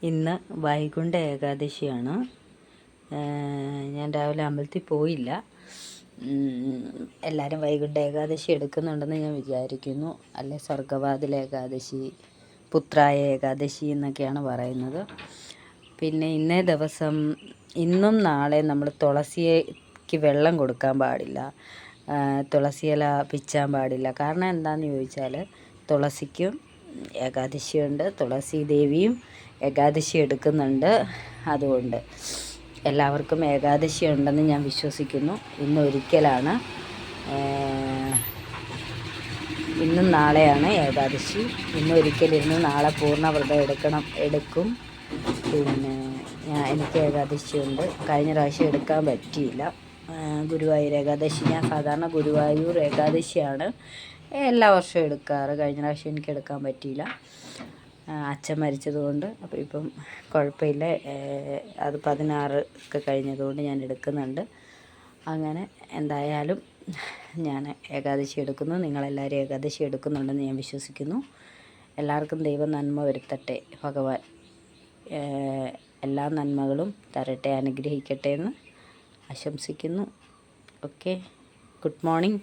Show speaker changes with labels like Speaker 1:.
Speaker 1: ഇന്ന് വൈകുണ്ഠ ഏകാദശിയാണ്. ഞാൻ രാവിലെ അമ്പലത്തിൽ പോയില്ല. എല്ലാവരും വൈകുണ്ഠ ഏകാദശി എടുക്കുന്നുണ്ടെന്ന് ഞാൻ വിചാരിക്കുന്നു. അല്ലെ സ്വർഗവാതിൽ ഏകാദശി, പുത്രായ ഏകാദശി എന്നൊക്കെയാണ് പറയുന്നത്. പിന്നെ ഇന്നേ ദിവസം ഇന്നും നാളെ നമ്മൾ തുളസിക്ക് വെള്ളം കൊടുക്കാൻ പാടില്ല, തുളസിയില പിച്ചാൻ പാടില്ല. കാരണം എന്താണെന്ന് ചോദിച്ചാൽ തുളസിക്കും ഏകാദശിയുണ്ട്, തുളസി ദേവിയും ഏകാദശി എടുക്കുന്നുണ്ട്. അതുകൊണ്ട് എല്ലാവർക്കും ഏകാദശി ഉണ്ടെന്ന് ഞാൻ വിശ്വസിക്കുന്നു. ഇന്നൊരിക്കലാണ്, ഇന്നും നാളെയാണ് ഏകാദശി. ഇന്നൊരിക്കലിരുന്ന് നാളെ പൂർണ്ണവ്രതം എടുക്കും. പിന്നെ എനിക്ക് ഏകാദശിയുണ്ട്. കഴിഞ്ഞ പ്രാവശ്യം എടുക്കാൻ പറ്റിയില്ല. ഗുരുവായൂർ ഏകാദശി, ഞാൻ സാധാരണ ഗുരുവായൂർ ഏകാദശിയാണ് എല്ലാ വർഷവും എടുക്കാറ്. കഴിഞ്ഞ പ്രാവശ്യം എനിക്ക് എടുക്കാൻ പറ്റിയില്ല, അച്ഛൻ മരിച്ചതുകൊണ്ട്. അപ്പോൾ ഇപ്പം കുഴപ്പമില്ല, അത് 16 ഒക്കെ കഴിഞ്ഞതുകൊണ്ട് ഞാൻ എടുക്കുന്നുണ്ട്. അങ്ങനെ എന്തായാലും ഞാൻ ഏകാദശി എടുക്കുന്നു. നിങ്ങളെല്ലാവരും ഏകാദശി എടുക്കുന്നുണ്ടെന്ന് ഞാൻ വിശ്വസിക്കുന്നു. എല്ലാവർക്കും ദൈവം നന്മ വരുത്തട്ടെ, ഭഗവാൻ എല്ലാ നന്മകളും തരട്ടെ, അനുഗ്രഹിക്കട്ടെ എന്ന് ആശംസിക്കുന്നു. Okay, good morning.